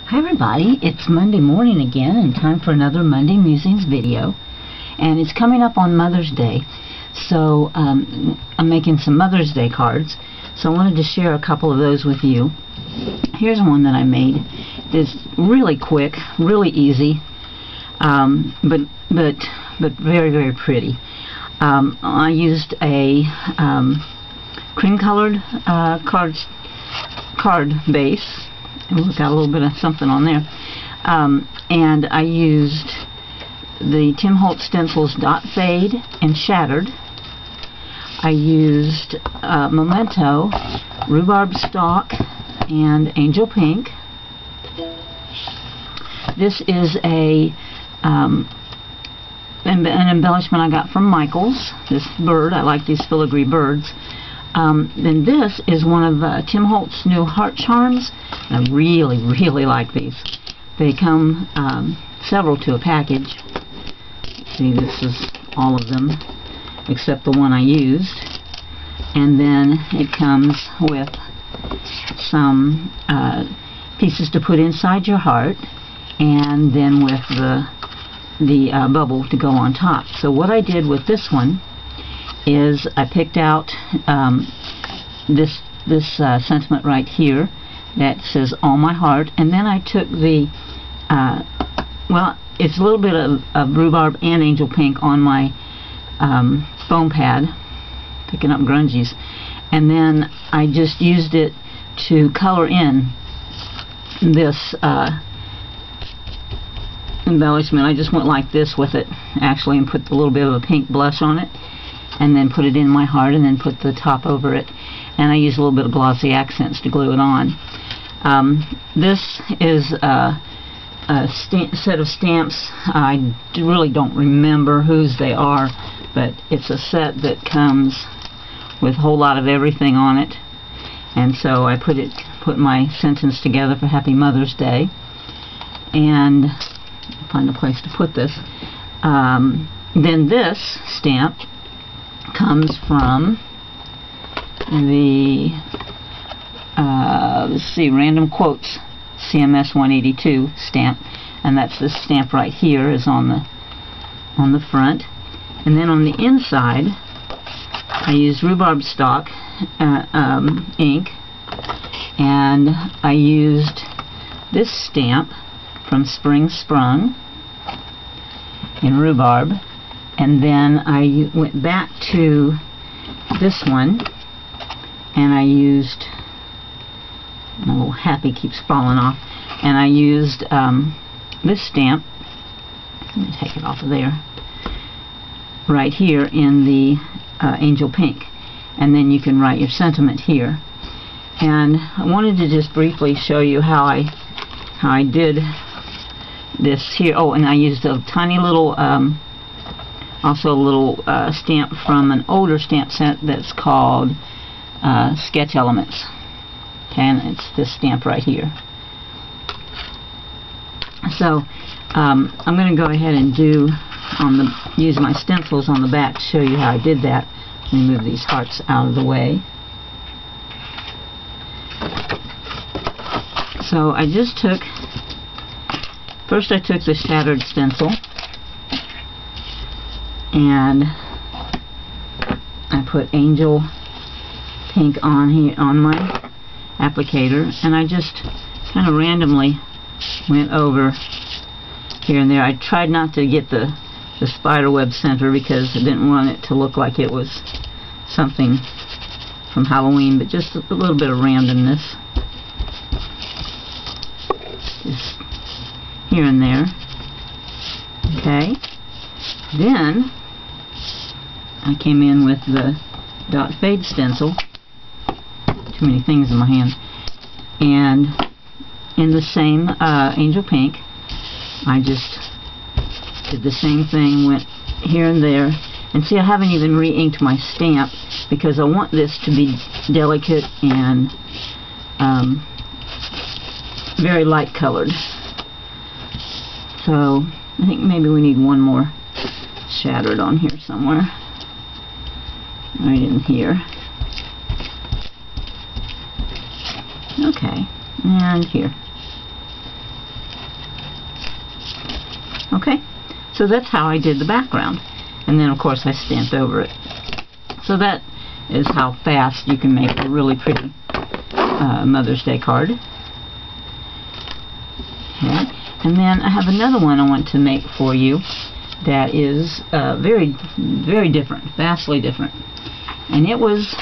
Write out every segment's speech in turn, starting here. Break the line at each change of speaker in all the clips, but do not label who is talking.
Hi everybody, it's Monday morning again and time for another Monday Musings video, and it's coming up on Mother's Day, so I'm making some Mother's Day cards, so I wanted to share a couple of those with you. Here's one that I made. It's really quick, really easy, but very, very pretty. I used a cream colored card base. We've got a little bit of something on there, and I used the Tim Holtz Stencils Dot Fade and Shattered. I used Memento, Rhubarb Stalk, and Angel Pink. This is an embellishment I got from Michaels, this bird. I like these filigree birds. Then this is one of Tim Holtz's new heart charms. I really, really like these. They come several to a package. See, this is all of them except the one I used. And then it comes with some pieces to put inside your heart, and then with the bubble to go on top. So what I did with this one is I picked out this sentiment right here that says "All My Heart," and then I took the well, it's a little bit of rhubarb and angel pink on my foam pad, picking up grungies, and then I just used it to color in this embellishment. I just went like this with it actually and put a little bit of a pink blush on it, and then put it in my heart, and then put the top over it, and I used a little bit of glossy accents to glue it on. This is a set of stamps. I really don't remember whose they are, but it's a set that comes with a whole lot of everything on it, and so I put my sentence together for Happy Mother's Day, and find a place to put this. Then this stamp comes from the let's see, Random Quotes CMS 182 stamp, and that's this stamp right here is on the front. And then on the inside I used Rhubarb Stalk ink, and I used this stamp from Spring Sprung in rhubarb. And then I went back to this one, and I used, my little happy keeps falling off, and I used this stamp. Let me take it off of there, right here in the Angel Pink, and then you can write your sentiment here. And I wanted to just briefly show you how I did this here. Oh, and I used a tiny little also a little stamp from an older stamp set that's called Sketch Elements. Okay, and it's this stamp right here. So I'm going to go ahead and use my stencils on the back to show you how I did that. Let me move these hearts out of the way. So I just first I took the Shattered stencil, and I put Angel Pink on here on my applicator, and I just kind of randomly went over here and there. I tried not to get the spiderweb center because I didn't want it to look like it was something from Halloween, but just a little bit of randomness, just here and there. Okay, then I came in with the Dot Fade stencil. Too many things in my hand. And in the same Angel Pink, I just did the same thing, went here and there. And see, I haven't even re-inked my stamp because I want this to be delicate and very light colored. So I think maybe we need one more Shattered on here somewhere. Right in here. Okay, and here. Okay, so that's how I did the background, and then of course I stamped over it. So that is how fast you can make a really pretty Mother's Day card. Okay, and then I have another one I want to make for you that is very, very different, vastly different. And it was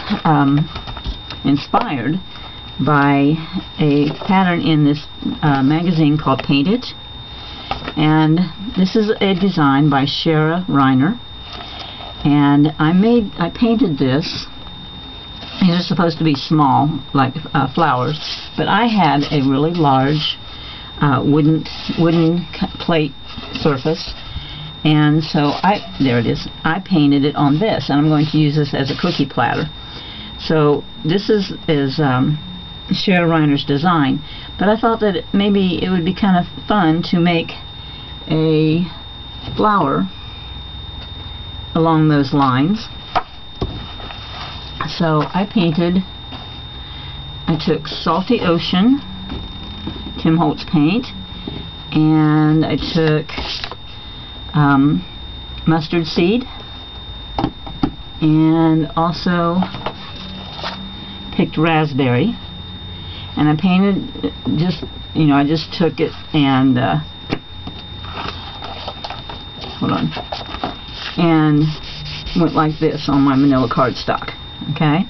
inspired by a pattern in this magazine called Paint It. And this is a design by Shara Reiner. And I painted this. These are supposed to be small, like flowers, but I had a really large wooden plate surface, and so there it is. I painted it on this, and I'm going to use this as a cookie platter. So this is Shara Reiner's design, but I thought that maybe it would be kind of fun to make a flower along those lines. So I took Salty Ocean, Tim Holtz paint, and I took mustard seed, and also picked raspberry, and I painted I just took it and and went like this on my manila cardstock. Okay.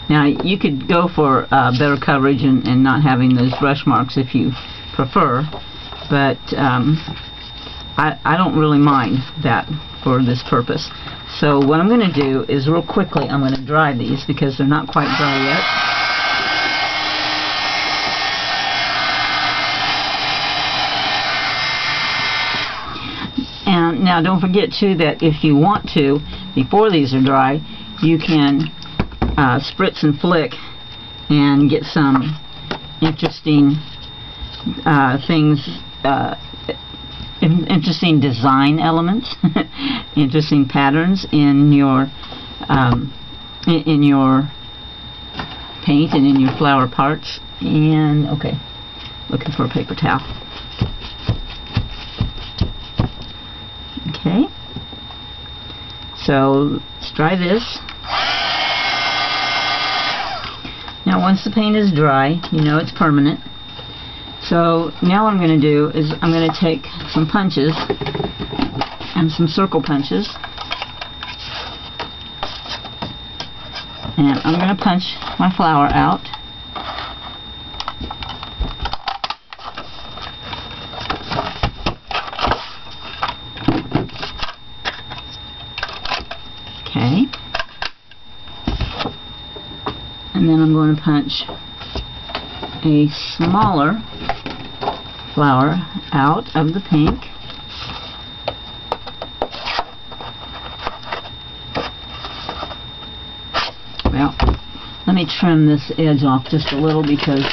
Now you could go for better coverage and not having those brush marks if you prefer, but I don't really mind that for this purpose. So what I'm going to do is real quickly I'm going to dry these because they're not quite dry yet. And now don't forget too that if you want to, before these are dry, you can spritz and flick and get some interesting things, interesting design elements, interesting patterns in your paint and in your flower parts. And okay, looking for a paper towel. Okay, so let's try this. Now once the paint is dry, you know it's permanent. So now what I'm going to do is I'm going to take some punches and some circle punches, and I'm going to punch my flower out. Okay. And then I'm going to punch a smaller flower out of the pink. Well, let me trim this edge off just a little because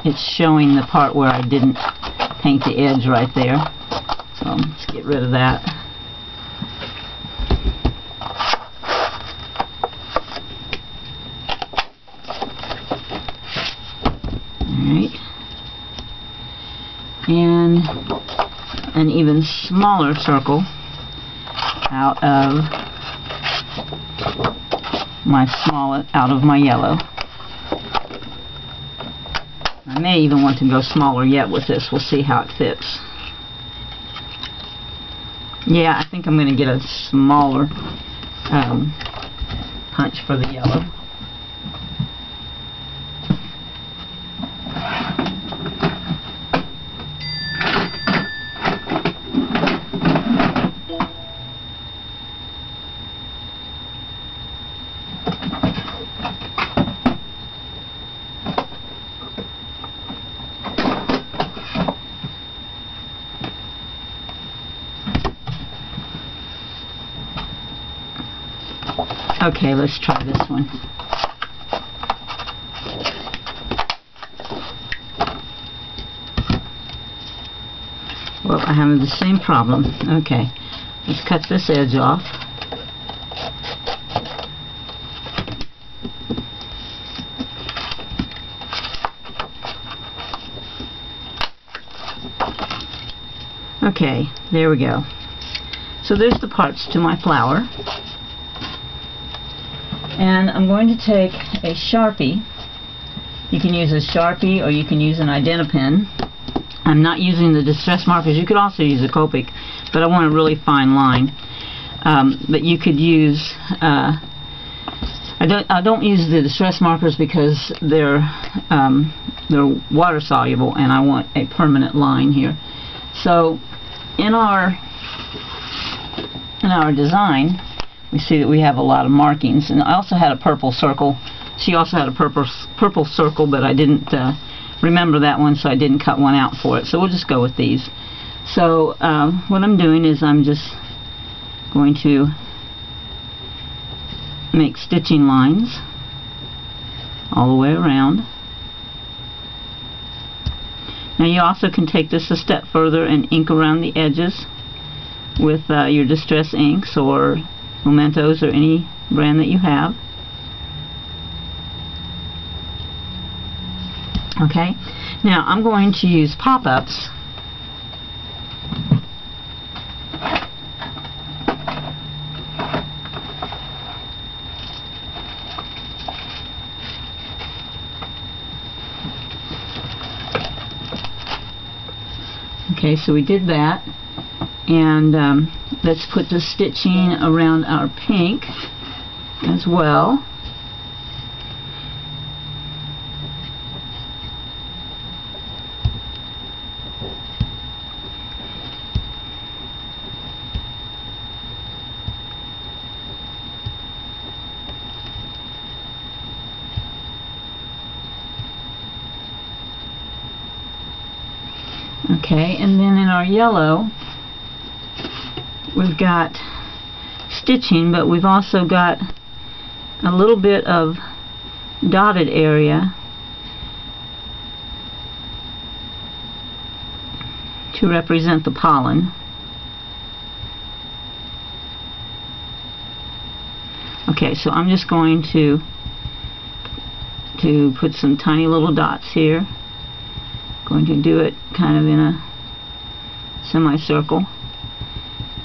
it's showing the part where I didn't paint the edge right there. So let's get rid of that. Alright. And an even smaller circle out of my yellow. I may even want to go smaller yet with this. We'll see how it fits. Yeah, I think I'm going to get a smaller punch for the yellow. Okay, let's try this one. Well, I have the same problem. Okay, let's cut this edge off. Okay, there we go. So there's the parts to my flower. And I'm going to take a Sharpie. You can use a Sharpie or you can use an Identipen. I'm not using the distress markers. You could also use a Copic, but I want a really fine line. But you could use I don't use the distress markers because they're water soluble, and I want a permanent line here. So in our design, we see that we have a lot of markings, and I also had a purple circle. She also had a purple circle, but I didn't remember that one, so I didn't cut one out for it. So we'll just go with these. So what I'm doing is I'm just going to make stitching lines all the way around. Now you also can take this a step further and ink around the edges with your Distress inks or Mementos or any brand that you have. Okay, now I'm going to use pop-ups. Okay, so we did that, and let's put the stitching around our pink as well. Okay, and then in our yellow, we've got stitching, but we've also got a little bit of dotted area to represent the pollen. Okay, so I'm just going to put some tiny little dots here. Going to do it kind of in a semicircle,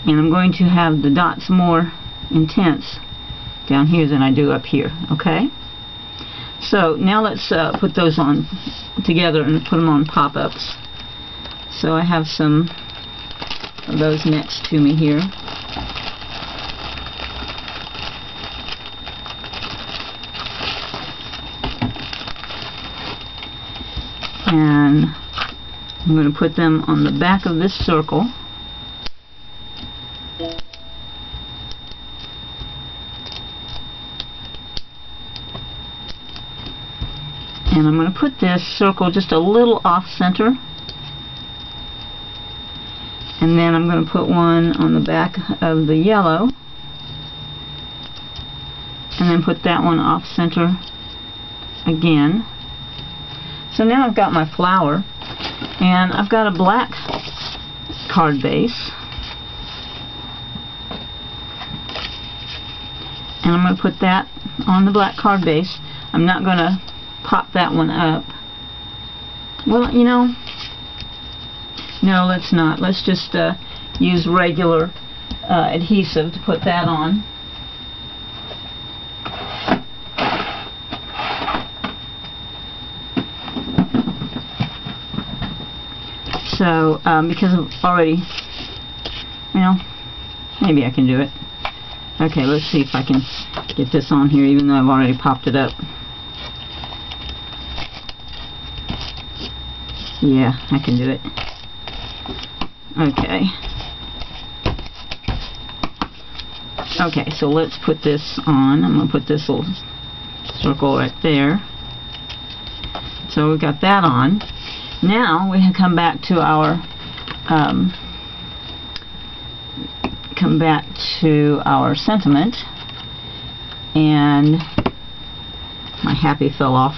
and I'm going to have the dots more intense down here than I do up here. Okay, so now let's put those on together and put them on pop-ups. So I have some of those next to me here. And I'm going to put them on the back of this circle. And I'm going to put this circle just a little off center. And then I'm going to put one on the back of the yellow. And then put that one off center again. So now I've got my flower, and I've got a black card base, and I'm going to put that on the black card base. I'm not going to pop that one up. Well, you know, no, let's not. Let's just use regular adhesive to put that on. So, because I've already, well, maybe I can do it. Okay, let's see if I can get this on here, even though I've already popped it up. Yeah, I can do it. Okay. Okay, so let's put this on. I'm going to put this little circle right there. So we've got that on. Now we can come back to our sentiment, and my happy fell off.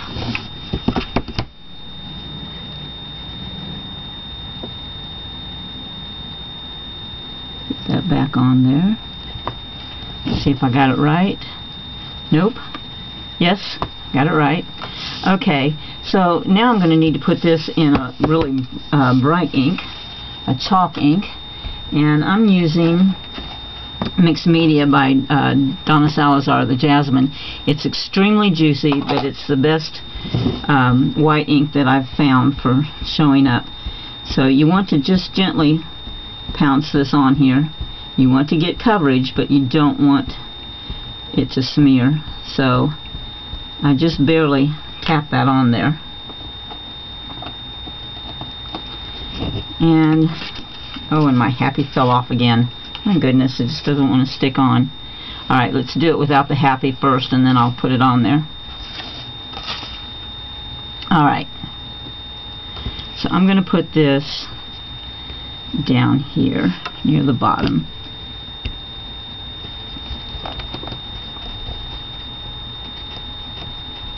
Get that back on there. Let's see if I got it right. Nope. Yes, got it right. Okay, so now I'm going to need to put this in a really bright ink. a chalk ink, and I'm using Mixed Media by Donna Salazar, the Jasmine. It's extremely juicy, but it's the best white ink that I've found for showing up. So you want to just gently pounce this on here. You want to get coverage, but you don't want it to smear. So I just barely tap that on there. And oh, and my happy fell off again. My goodness, it just doesn't want to stick on. Alright, let's do it without the happy first, and then I'll put it on there. Alright, so I'm going to put this down here near the bottom.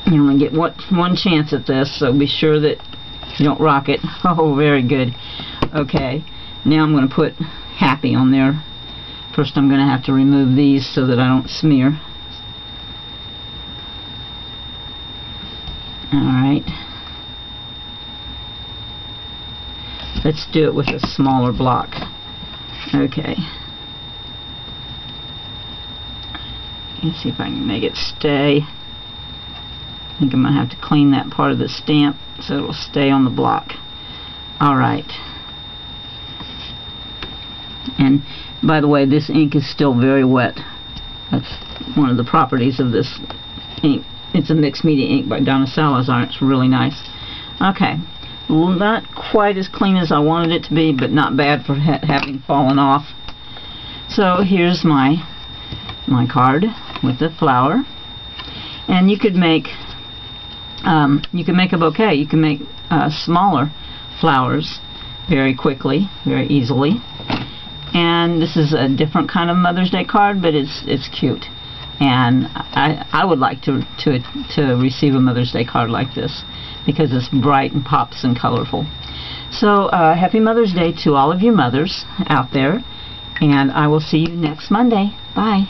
You only get one chance at this, so be sure that you don't rock it. Oh, very good. Okay, now I'm going to put happy on there. First I'm going to have to remove these so that I don't smear. Alright. Let's do it with a smaller block. Okay. Let's see if I can make it stay. I think I'm going to have to clean that part of the stamp so it'll stay on the block. Alright. And by the way, this ink is still very wet. That's one of the properties of this ink. It's a Mixed Media ink by Donna Salazar. It's really nice. Okay. Well, not quite as clean as I wanted it to be, but not bad for having fallen off. So here's my card with the flower. And you could make a bouquet. You can make smaller flowers very quickly, very easily. And this is a different kind of Mother's Day card, but it's cute. And I would like to receive a Mother's Day card like this because it's bright and pops and colorful. So happy Mother's Day to all of you mothers out there, and I will see you next Monday. Bye.